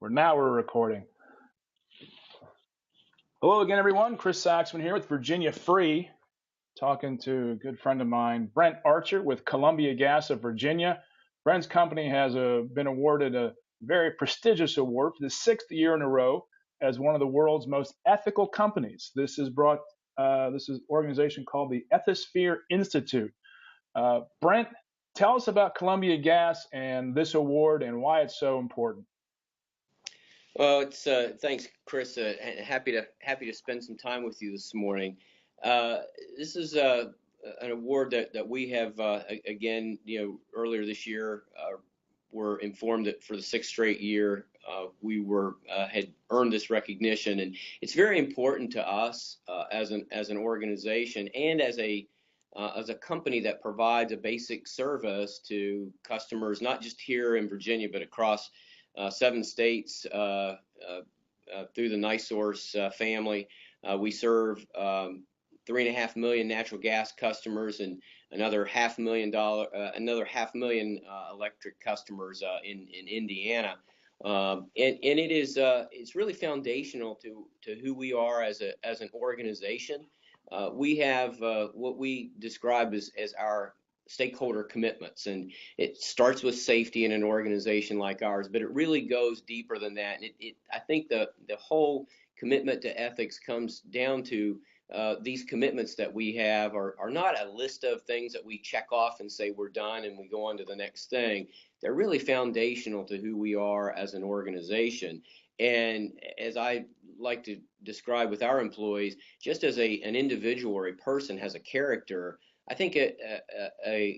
We're recording. Hello again, everyone. Chris Saxman here with Virginia Free, talking to a good friend of mine, Brent Archer with Columbia Gas of Virginia. Brent's company has been awarded a very prestigious award for the sixth year in a row as one of the world's most ethical companies. This is an organization called the Ethisphere Institute. Brent, tell us about Columbia Gas and this award and why it's so important. Well, it's thanks, Chris. And happy to spend some time with you this morning. This is an award that we have again, earlier this year. Were informed that for the sixth straight year we had earned this recognition, and it's very important to us as an organization and as a company that provides a basic service to customers, not just here in Virginia, but across 7 states through the NiSource family. We serve 3.5 million natural gas customers and another half million electric customers in Indiana. And it is it's really foundational to who we are as an organization. We have what we describe as our stakeholder commitments, and it starts with safety in an organization like ours, but it really goes deeper than that. And I think the whole commitment to ethics comes down to these commitments that we have are not a list of things that we check off and say we're done and we go on to the next thing. They're really foundational to who we are as an organization. And as I like to describe with our employees, just as an individual or a person has a character, I think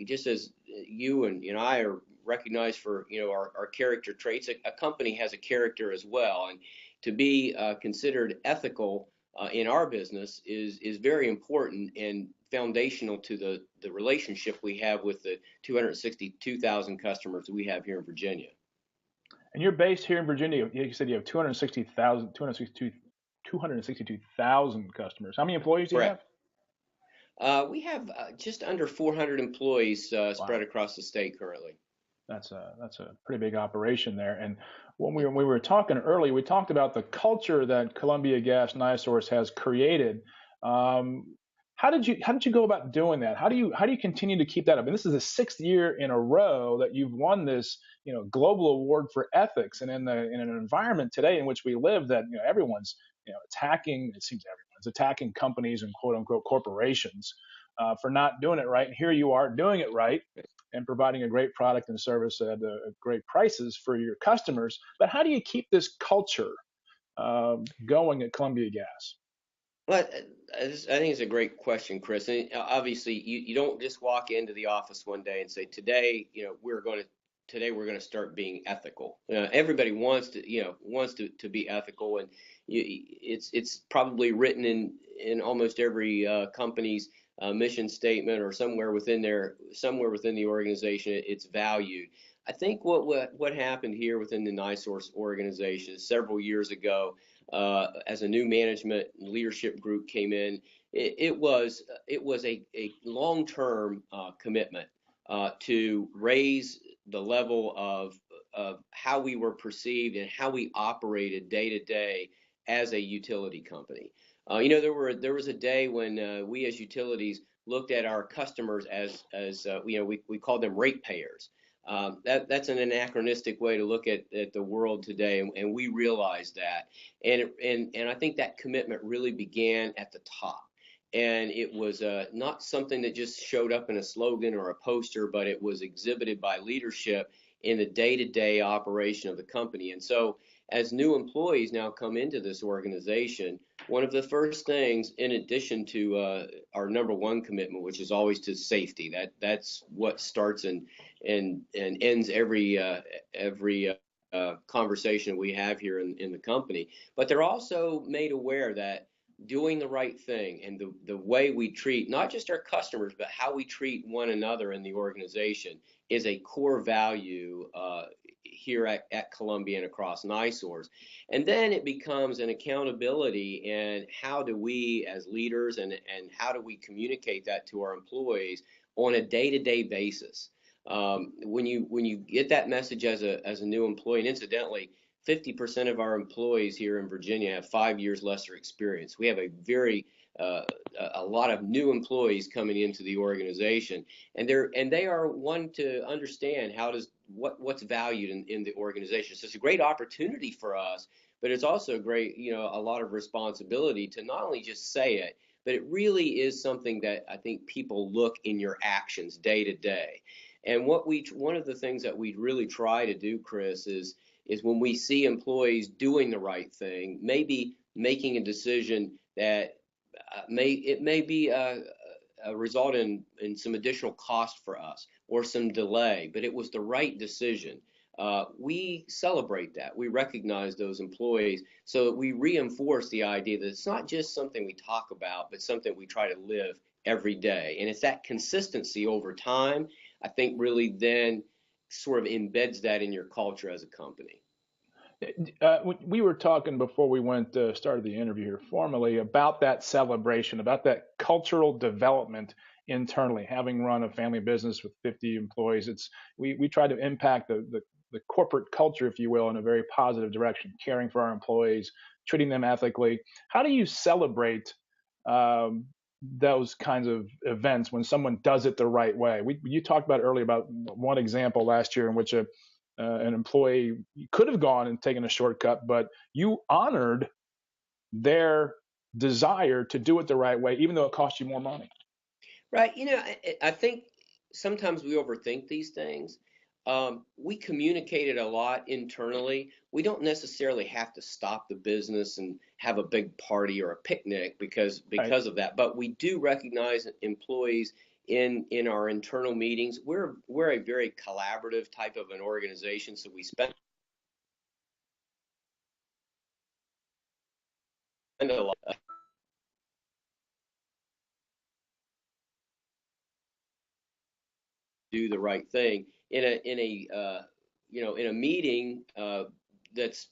just as you and I are recognized for our character traits, a company has a character as well, and to be considered ethical in our business is very important and foundational to the relationship we have with the 262,000 customers we have here in Virginia. And you're based here in Virginia. You said you have 262,000 customers. How many employees do you have? We have just under 400 employees spread across the state currently. That's a pretty big operation there. And when we were talking earlier, we talked about the culture that Columbia Gas NiSource has created. How did you go about doing that? How do you continue to keep that up? And this is the sixth year in a row that you've won this global award for ethics. And in an environment today in which we live, that everyone's attacking, it seems everyone's attacking companies and quote unquote corporations for not doing it right. And here you are doing it right and providing a great product and service at great prices for your customers. But how do you keep this culture going at Columbia Gas? Well, I think it's a great question, Chris. And obviously, you don't just walk into the office one day and say, today we're going to start being ethical. Everybody wants to be ethical, and it's probably written in almost every company's mission statement or somewhere within the organization. It's valued. I think what happened here within the NiSource organization several years ago, as a new management leadership group came in, it was a long-term commitment to raise the level of how we were perceived and how we operated day to day as a utility company. There was a day when we as utilities looked at our customers as we called them ratepayers. That's an anachronistic way to look at the world today, and we realize that. And I think that commitment really began at the top. And it was not something that just showed up in a slogan or a poster, but it was exhibited by leadership in the day-to-day operation of the company. And so as new employees now come into this organization, one of the first things, in addition to our number one commitment, which is always to safety, that's what starts and ends every conversation we have here in the company. But they're also made aware that doing the right thing and the way we treat not just our customers, but how we treat one another in the organization is a core value here at Columbia and across NiSource. And then it becomes an accountability, and how do we as leaders and how do we communicate that to our employees on a day-to-day basis? When you get that message as a new employee, and incidentally, 50% of our employees here in Virginia have 5 years lesser experience. We have a very uh, a lot of new employees coming into the organization, and they are one to understand what's valued in the organization. So it's a great opportunity for us, but it's also great, a lot of responsibility to not only just say it, but it really is something that I think people look in your actions day to day. And one of the things that we really try to do, Chris, is when we see employees doing the right thing, maybe making a decision that may be a result in some additional cost for us or some delay, but it was the right decision. We celebrate that. We recognize those employees, so we reinforce the idea that it's not just something we talk about, but something we try to live every day. And it's that consistency over time, I think, really then sort of embeds that in your culture as a company. We were talking before we went started the interview here formally about that celebration, about that cultural development internally. Having run a family business with 50 employees, we try to impact the corporate culture, if you will, in a very positive direction, caring for our employees, treating them ethically. How do you celebrate um, those kinds of events when someone does it the right way? You talked about earlier about one example last year in which an employee could have gone and taken a shortcut, but you honored their desire to do it the right way, even though it cost you more money. Right. I think sometimes we overthink these things. We communicated a lot internally. We don't necessarily have to stop the business and have a big party or a picnic Right. because of that. But we do recognize employees in our internal meetings. We're a very collaborative type of an organization, so we spend a lot to do the right thing in a meeting that's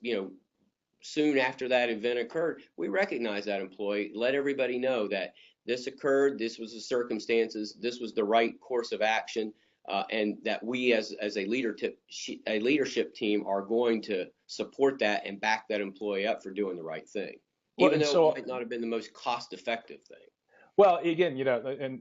soon after that event occurred, we recognize that employee, let everybody know that this occurred, this was the circumstances, this was the right course of action, and that we as a leadership team are going to support that and back that employee up for doing the right thing, Well, even and though it so might not have been the most cost effective thing. Well, again, and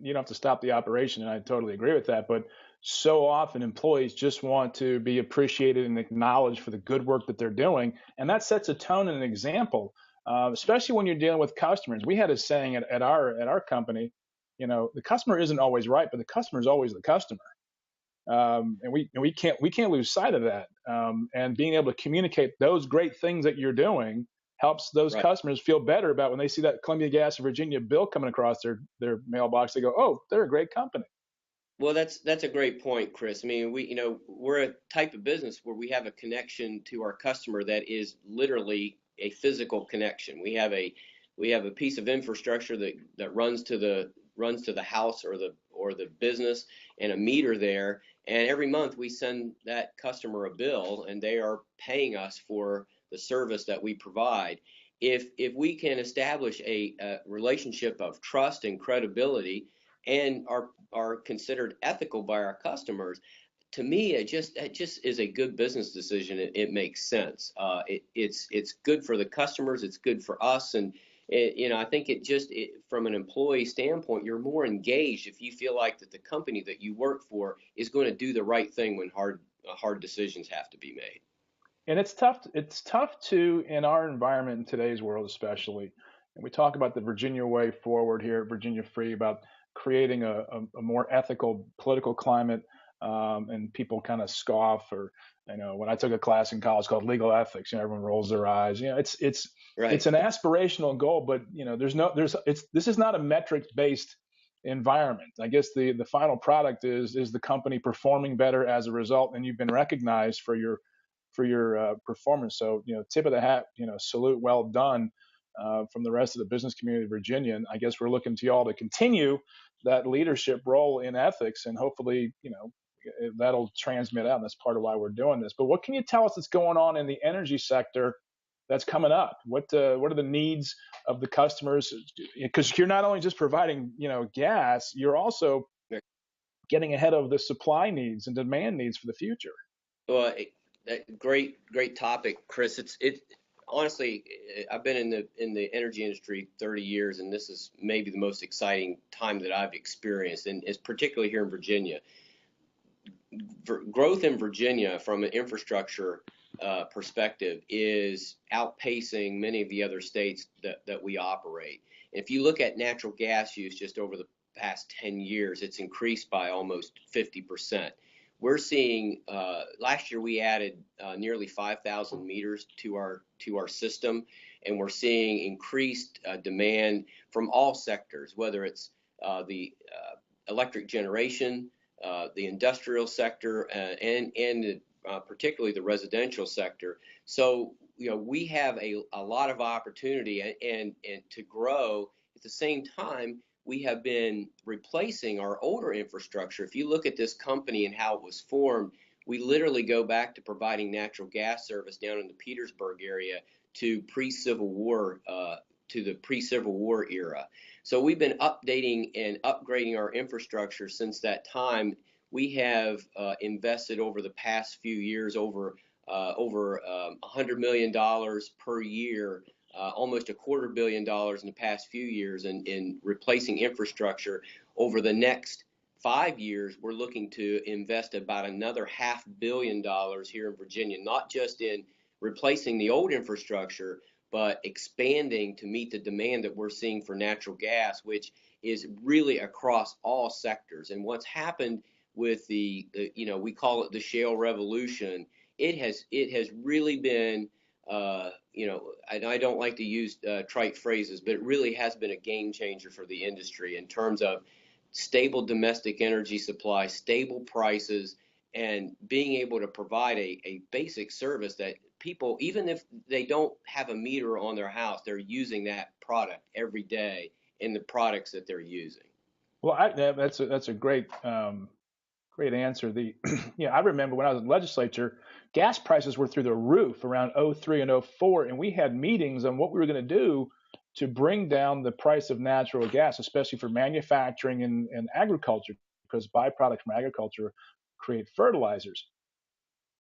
you don't have to stop the operation, and I totally agree with that. But so often employees just want to be appreciated and acknowledged for the good work that they're doing, and that sets a tone and an example, especially when you're dealing with customers. We had a saying at our company, the customer isn't always right, but the customer is always the customer, and we can't lose sight of that. And being able to communicate those great things that you're doing helps those Right. customers feel better about when they see that Columbia Gas of Virginia bill coming across their mailbox. They go, oh, they're a great company. Well, that's a great point, Chris. I mean, we're a type of business where we have a connection to our customer that is literally a physical connection. We have a piece of infrastructure that runs to the house or the business, and a meter there. And every month we send that customer a bill, and they are paying us for the service that we provide. If we can establish a relationship of trust and credibility, and are considered ethical by our customers, to me it just is a good business decision. It makes sense. It's good for the customers. It's good for us, and I think from an employee standpoint, you're more engaged if you feel like that the company that you work for is going to do the right thing when hard decisions have to be made. And it's tough to in our environment in today's world, especially. And we talk about the Virginia way forward here at Virginia Free about creating a more ethical political climate. And people kind of scoff, or when I took a class in college called legal ethics, everyone rolls their eyes. It's Right. an aspirational goal, but this is not a metrics based environment. I guess the final product is the company performing better as a result, and you've been recognized for your performance. So, tip of the hat, salute, well done from the rest of the business community of Virginia. And I guess we're looking to y'all to continue that leadership role in ethics, and hopefully, that'll transmit out. And that's part of why we're doing this. But what can you tell us that's going on in the energy sector that's coming up? What are the needs of the customers? Because you're not only just providing, gas, you're also getting ahead of the supply needs and demand needs for the future. Well, great topic, Chris. It honestly, I've been in the energy industry 30 years, and this is maybe the most exciting time that I've experienced, and it's particularly here in Virginia. Growth in Virginia from an infrastructure perspective is outpacing many of the other states that we operate. If you look at natural gas use just over the past 10 years, it's increased by almost 50%. We're seeing last year we added nearly 5,000 meters to our system, and we're seeing increased demand from all sectors, whether it's the electric generation, the industrial sector, and particularly the residential sector. So we have a lot of opportunity and to grow. At the same time, we have been replacing our older infrastructure. If you look at this company and how it was formed, we literally go back to providing natural gas service down in the Petersburg area to pre-Civil War to the pre-Civil War era. So we've been updating and upgrading our infrastructure since that time. We have invested over the past few years over $100 million per year, almost $250 million in the past few years in replacing infrastructure. Over the next 5 years, we're looking to invest about another $500 million here in Virginia, not just in replacing the old infrastructure, but expanding to meet the demand that we're seeing for natural gas, which is really across all sectors. And what's happened with the we call it the shale revolution, it has really been, I don't like to use trite phrases, but it really has been a game changer for the industry in terms of stable domestic energy supply, stable prices, and being able to provide a basic service that people, even if they don't have a meter on their house, they're using that product every day in the products that they're using. Well, that's a great great answer. I remember when I was in the legislature, gas prices were through the roof around '03 and '04, and we had meetings on what we were going to do to bring down the price of natural gas, especially for manufacturing and agriculture, because byproducts from agriculture create fertilizers.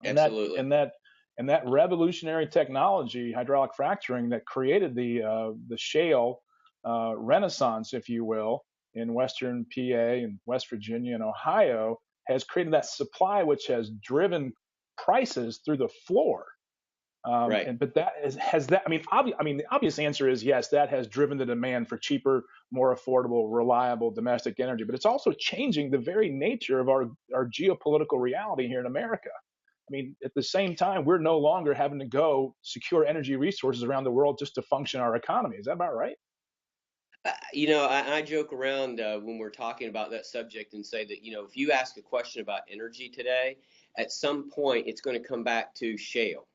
And that Absolutely. and that and that revolutionary technology, hydraulic fracturing, that created the shale renaissance, if you will, in Western PA and West Virginia and Ohio, has created that supply, which has driven prices through the floor. Right. And but that is, has that. I mean, the obvious answer is yes. That has driven the demand for cheaper, more affordable, reliable domestic energy. But it's also changing the very nature of our geopolitical reality here in America. I mean, at the same time, we're no longer having to go secure energy resources around the world just to function our economy. Is that about right? I joke around when we're talking about that subject and say that, if you ask a question about energy today, at some point it's going to come back to shale.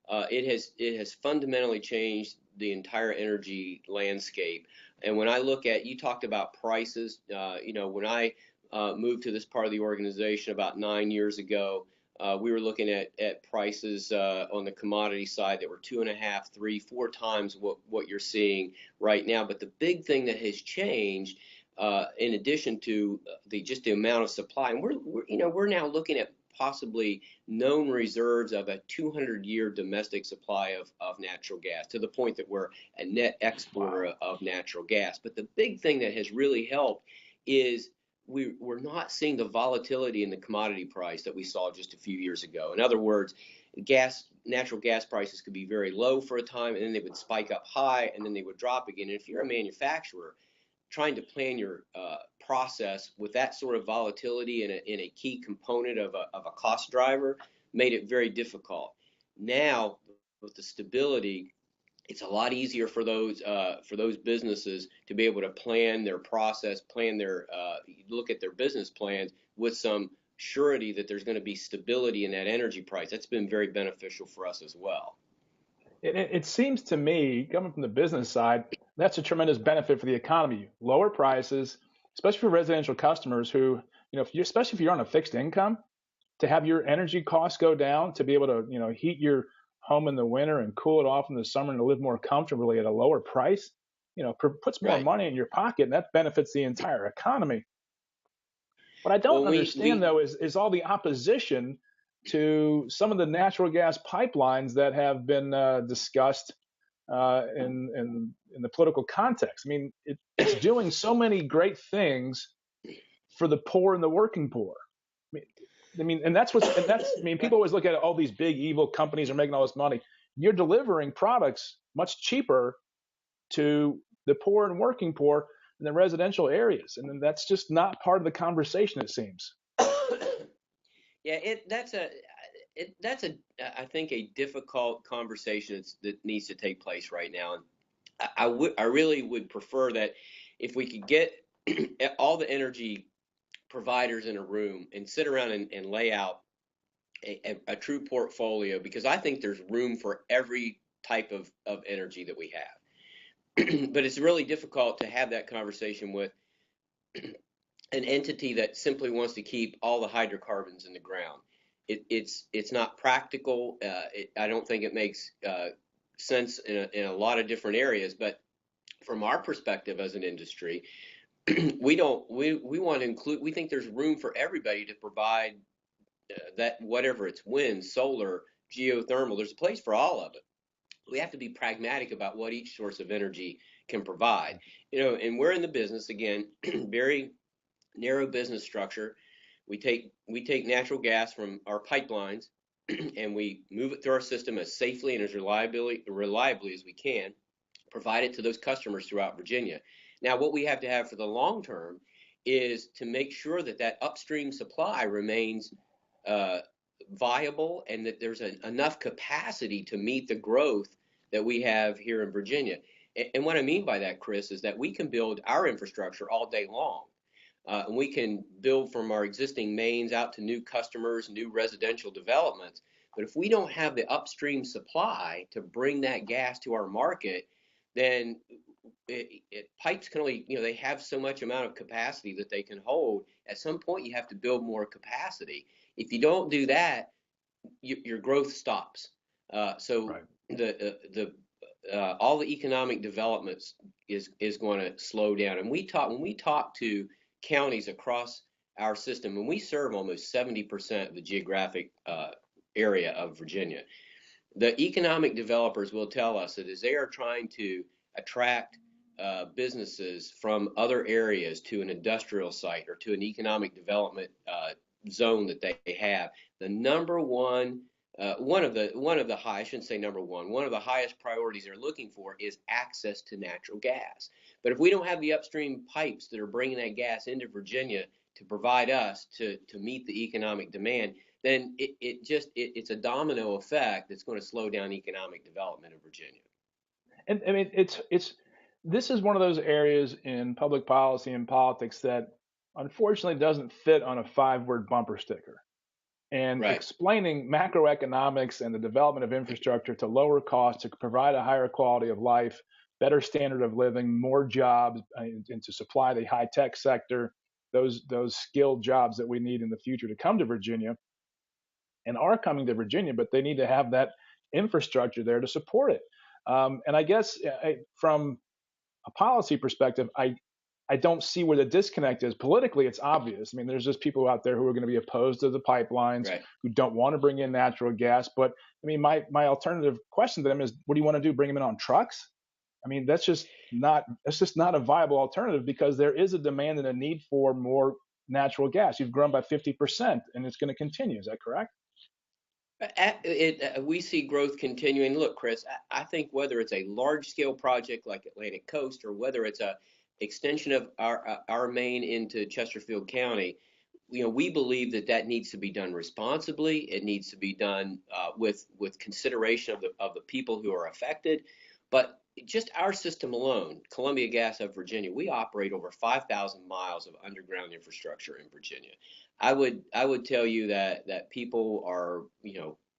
It has fundamentally changed the entire energy landscape. And when I look at, you talked about prices, when I moved to this part of the organization about 9 years ago, we were looking at prices on the commodity side that were 2.5, 3, 4 times what you're seeing right now. But the big thing that has changed, in addition to the amount of supply, and we're now looking at possibly known reserves of a 200-year domestic supply of natural gas, to the point that we're a net exporter of natural gas. But the big thing that has really helped is we're not seeing the volatility in the commodity price that we saw just a few years ago. In other words, natural gas prices could be very low for a time, and then they would spike up high, and then they would drop again. And if you're a manufacturer trying to plan your process with that sort of volatility in a key component of a cost driver, made it very difficult. Now, with the stability, it's a lot easier for those businesses to be able to plan their process, look at their business plans with some surety that there's going to be stability in that energy price. That's been very beneficial for us as well. It seems to me, coming from the business side, that's a tremendous benefit for the economy. Lower prices, especially for residential customers who, especially if you're on a fixed income, to have your energy costs go down, to be able to, heat your home in the winter and cool it off in the summer and to live more comfortably at a lower price, puts more Right. money in your pocket, and that benefits the entire economy. What I don't Well, understand we though is all the opposition to some of the natural gas pipelines that have been discussed in the political context. I mean, it's doing so many great things for the poor and the working poor. And I mean, people always look at all these big evil companies are making all this money. You're delivering products much cheaper to the poor and working poor in the residential areas, and then that's just not part of the conversation, it seems. Yeah, that's a I think a difficult conversation that needs to take place right now. And I really would prefer that if we could get all the energy providers in a room and sit around and lay out a true portfolio, because I think there's room for every type of energy that we have. But it's really difficult to have that conversation with an entity that simply wants to keep all the hydrocarbons in the ground. It's not practical. I don't think it makes sense in a lot of different areas. But from our perspective as an industry, we want to include. We think there's room for everybody to provide that, whatever it's wind, solar, geothermal. There's a place for all of it. We have to be pragmatic about what each source of energy can provide. And we're in the business again, very narrow business structure. We take natural gas from our pipelines and we move it through our system as safely and as reliably as we can, provide it to those customers throughout Virginia. Now, what we have to have for the long term is to make sure that that upstream supply remains uh, viable and that there's enough capacity to meet the growth that we have here in Virginia. And what I mean by that, Chris, is that we can build our infrastructure all day long. And we can build from our existing mains out to new customers, new residential developments. But if we don't have the upstream supply to bring that gas to our market, then pipes can only, they have so much amount of capacity that they can hold. At some point, you have to build more capacity. If you don't do that, your growth stops. So Right. the all the economic developments is going to slow down. And when we talk to counties across our system, and we serve almost 70% of the geographic area of Virginia, the economic developers will tell us that as they are trying to attract businesses from other areas to an industrial site or to an economic development zone that they have, the number one one of the high, I shouldn't say number one of the highest priorities they're looking for is access to natural gas. But if we don't have the upstream pipes that are bringing that gas into Virginia to provide us to meet the economic demand, then it's a domino effect that's going to slow down economic development in Virginia. And I mean, it's this is one of those areas in public policy and politics that unfortunately doesn't fit on a five-word bumper sticker. And Right. explaining macroeconomics and the development of infrastructure to lower costs, to provide a higher quality of life, better standard of living, more jobs, and to supply the high tech sector, those skilled jobs that we need in the future to come to Virginia and are coming to Virginia, but they need to have that infrastructure there to support it. And I guess from a policy perspective, I don't see where the disconnect is. Politically, it's obvious. I mean, there's just people out there who are going to be opposed to the pipelines, Right. who don't want to bring in natural gas. But I mean, my alternative question to them is, what do you want to do? Bring them in on trucks? I mean, that's just not a viable alternative because there is a demand and a need for more natural gas. You've grown by 50%, and it's going to continue. Is that correct? We see growth continuing. Look, Chris, I think whether it's a large scale project like Atlantic Coast or whether it's a extension of our main into Chesterfield County, we believe that needs to be done responsibly. It needs to be done with consideration of the people who are affected. But just our system alone, Columbia Gas of Virginia, we operate over 5,000 miles of underground infrastructure in Virginia. I would tell you that people are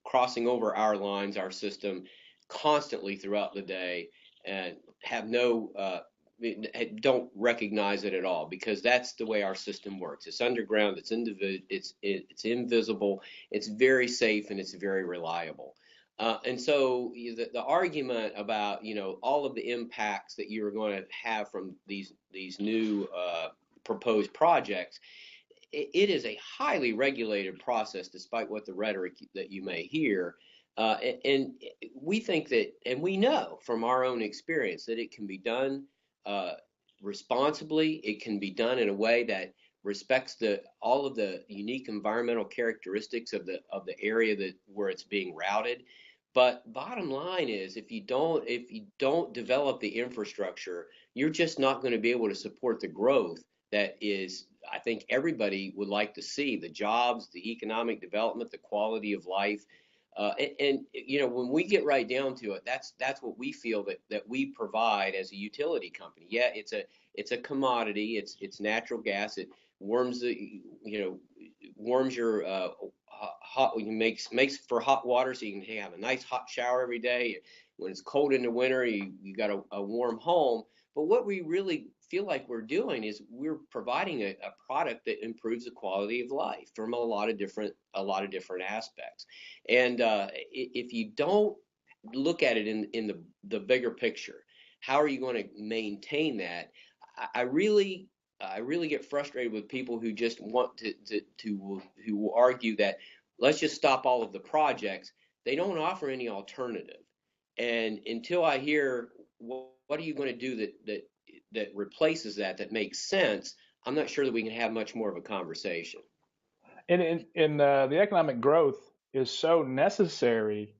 crossing over our lines, our system, constantly throughout the day, and have no don't recognize it at all because that's the way our system works. It's underground, it's invisible, it's very safe, and it's very reliable. And so the argument about all of the impacts that you're going to have from these new proposed projects, it is a highly regulated process, despite what the rhetoric that you may hear. And we think that, and we know from our own experience that it can be done uh, responsibly. It can be done in a way that respects the all of the unique environmental characteristics of the area that where it's being routed. But bottom line is, if you don't develop the infrastructure, you're just not going to be able to support the growth that is, I think everybody would like to see: the jobs, the economic development, the quality of life. You know, when we get right down to it, that's what we feel that we provide as a utility company. Yeah, it's a commodity. It's natural gas. It warms the you know warms your hot makes for hot water, so you can have a nice hot shower every day. When it's cold in the winter, you got a warm home. But what we really feel like we're doing is we're providing a product that improves the quality of life from a lot of different aspects. And if you don't look at it in the bigger picture, how are you going to maintain that? I really get frustrated with people who just want to who will argue that let's just stop all of the projects. They don't offer any alternative. And until I hear what are you going to do that replaces that makes sense, I'm not sure that we can have much more of a conversation. And the economic growth is so necessary,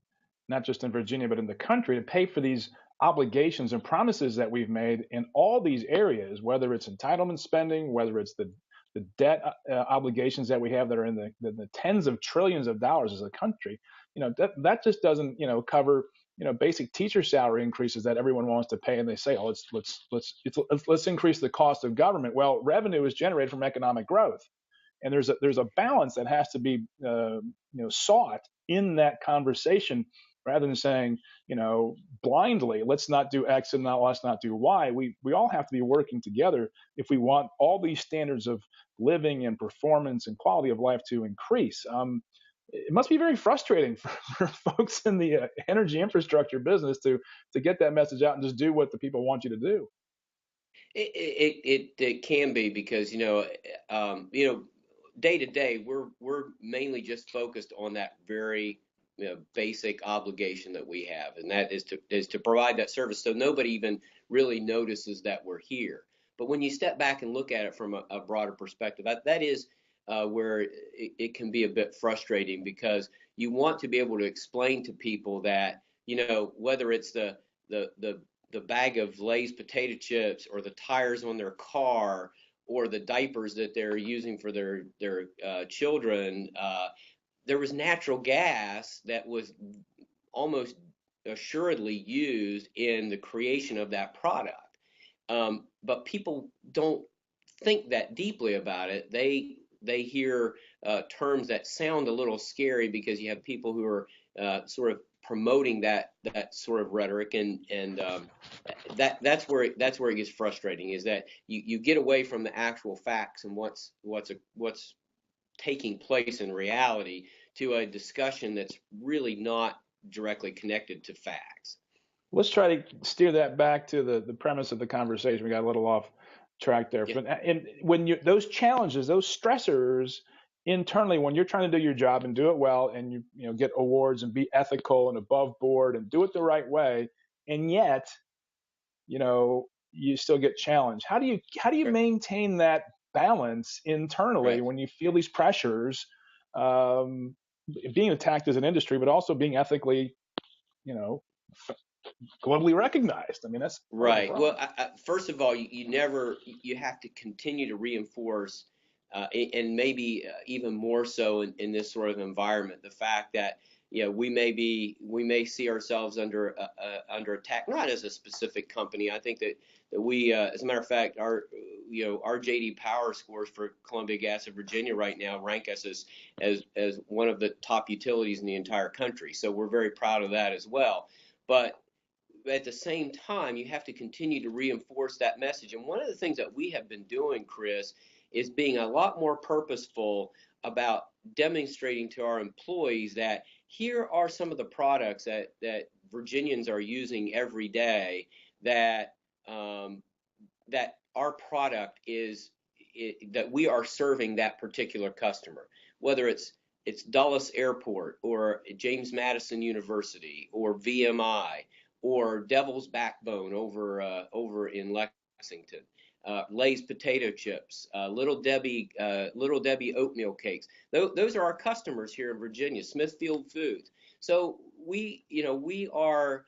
not just in Virginia, but in the country, to pay for these obligations and promises that we've made in all these areas, whether it's entitlement spending, whether it's the debt obligations that we have that are in the tens of trillions of dollars as a country. You know, that just doesn't, cover, basic teacher salary increases that everyone wants to pay. And they say, oh, let's increase the cost of government. Well, revenue is generated from economic growth, and there's a balance that has to be sought in that conversation, rather than saying, blindly, let's not do X and let's not do Y. We all have to be working together if we want all these standards of living and performance and quality of life to increase. It must be very frustrating for folks in the energy infrastructure business to get that message out and just do what the people want you to do. It can be because day to day we're mainly just focused on that very basic obligation that we have, and that is to provide that service. So nobody even really notices that we're here. But when you step back and look at it from a broader perspective, that is where it can be a bit frustrating, because you want to be able to explain to people that whether it's the bag of Lay's potato chips, or the tires on their car, or the diapers that they're using for their children, there was natural gas that was almost assuredly used in the creation of that product. But people don't think that deeply about it. They hear terms that sound a little scary, because you have people who are sort of promoting that sort of rhetoric, and that's where it gets frustrating, is that you get away from the actual facts and what's taking place in reality, to a discussion that's really not directly connected to facts. Let's try to steer that back to the premise of the conversation. We got a little off track there. Yeah. But and when those challenges, those stressors internally, when you're trying to do your job and do it well, and you get awards and be ethical and above board and do it the right way, and yet you still get challenged. How do you Right. maintain that balance internally Right. when you feel these pressures, um, being attacked as an industry, but also being ethically, you know, globally recognized? I mean, that's part of the Right. Well, problem. first of all, you have to continue to reinforce, and maybe even more so in this sort of environment, the fact that we may see ourselves under attack, not as a specific company. I think that we, as a matter of fact, our JD Power scores for Columbia Gas of Virginia right now rank us as one of the top utilities in the entire country. So we're very proud of that as well. But at the same time, you have to continue to reinforce that message. And one of the things that we have been doing, Chris, is being a lot more purposeful about demonstrating to our employees that here are some of the products that Virginians are using every day, that that our product that we are serving that particular customer, whether it's Dulles Airport or James Madison University or VMI or Devil's Backbone over in Lexington, Lay's potato chips, Little Debbie oatmeal cakes. Those are our customers here in Virginia. Smithfield Foods. So we are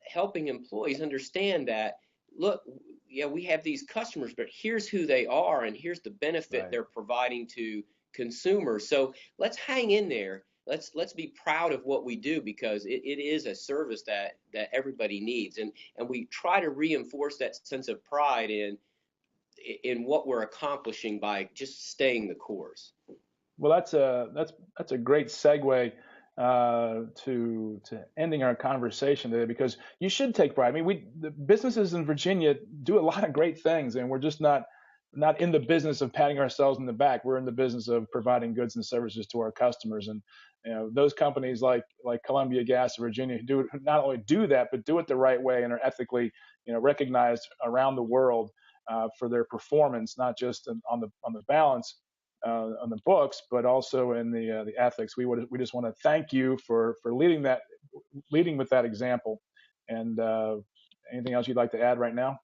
helping employees understand that. Look, yeah, we have these customers, but here's who they are, and here's the benefit Right. they're providing to consumers. So let's hang in there. Let's be proud of what we do, because it is a service that everybody needs, and we try to reinforce that sense of pride in what we're accomplishing by just staying the course. Well, that's a great segue to ending our conversation today, because you should take pride. I mean, the businesses in Virginia do a lot of great things, and we're just not in the business of patting ourselves in the back. We're in the business of providing goods and services to our customers, and those companies like Columbia Gas of Virginia do not only do that, but do it the right way and are ethically recognized around the world for their performance, not just on the balance on the books, but also in the ethics. We just want to thank you for leading with that example. And anything else you'd like to add right now?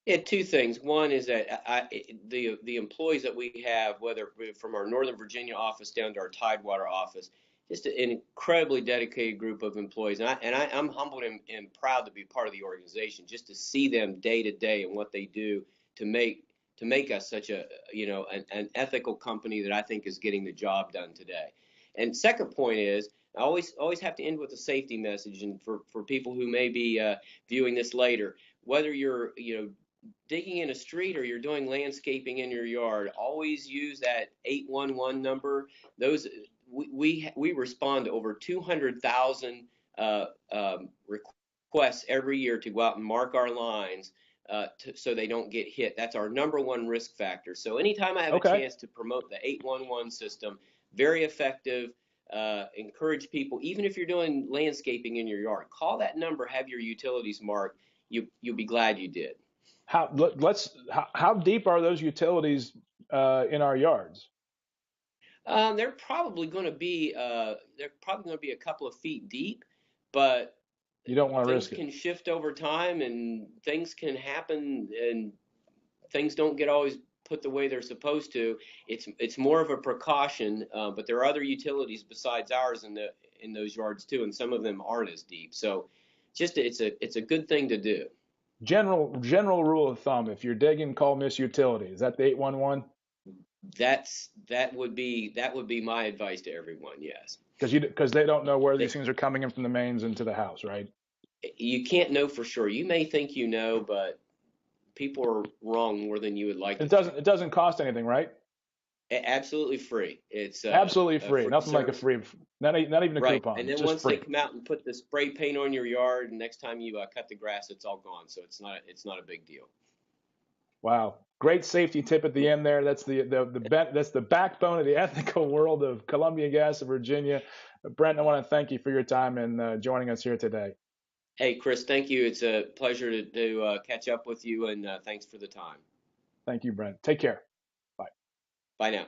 Yeah, two things. One is that the employees that we have, whether from our Northern Virginia office down to our Tidewater office, just an incredibly dedicated group of employees, I'm humbled and proud to be part of the organization, just to see them day to day and what they do to make us such an ethical company that I think is getting the job done today. And second point is, I always have to end with a safety message, and for people who may be viewing this later, whether you're digging in a street or you're doing landscaping in your yard, always use that 811 number. Those we respond to over 200,000 requests every year to go out and mark our lines so they don't get hit. That's our number one risk factor. So anytime I have a Okay. chance to promote the 811 system, very effective. Encourage people, even if you're doing landscaping in your yard, call that number, have your utilities marked. You'll be glad you did. How deep are those utilities in our yards? They're probably going to be a couple of feet deep, but You don't want to things risk it. can shift over time and things can happen and things don't get always put the way they're supposed to. It's more of a precaution, but there are other utilities besides ours in those yards too, and some of them aren't as deep. So just it's a good thing to do. General rule of thumb: if you're digging, call Miss Utility. Is that the 811? That would be my advice to everyone. Yes. Because they don't know where They, these things are coming in from the mains into the house, right? you can't know for sure. You may think you know, but people are wrong more than you would like to think. It doesn't cost anything, right? Absolutely free. It's Absolutely a free. free Nothing like a service. free, not even a Right. And coupon, then just once they free. come out and put the spray paint on your yard, and next time you cut the grass, it's all gone. So it's not a big deal. Wow. Great safety tip at the end there. That's the backbone of the ethical world of Columbia Gas of Virginia. Brent, I want to thank you for your time and joining us here today. Hey, Chris, thank you. It's a pleasure to catch up with you, and thanks for the time. Thank you, Brent. Take care. Bye. Bye now.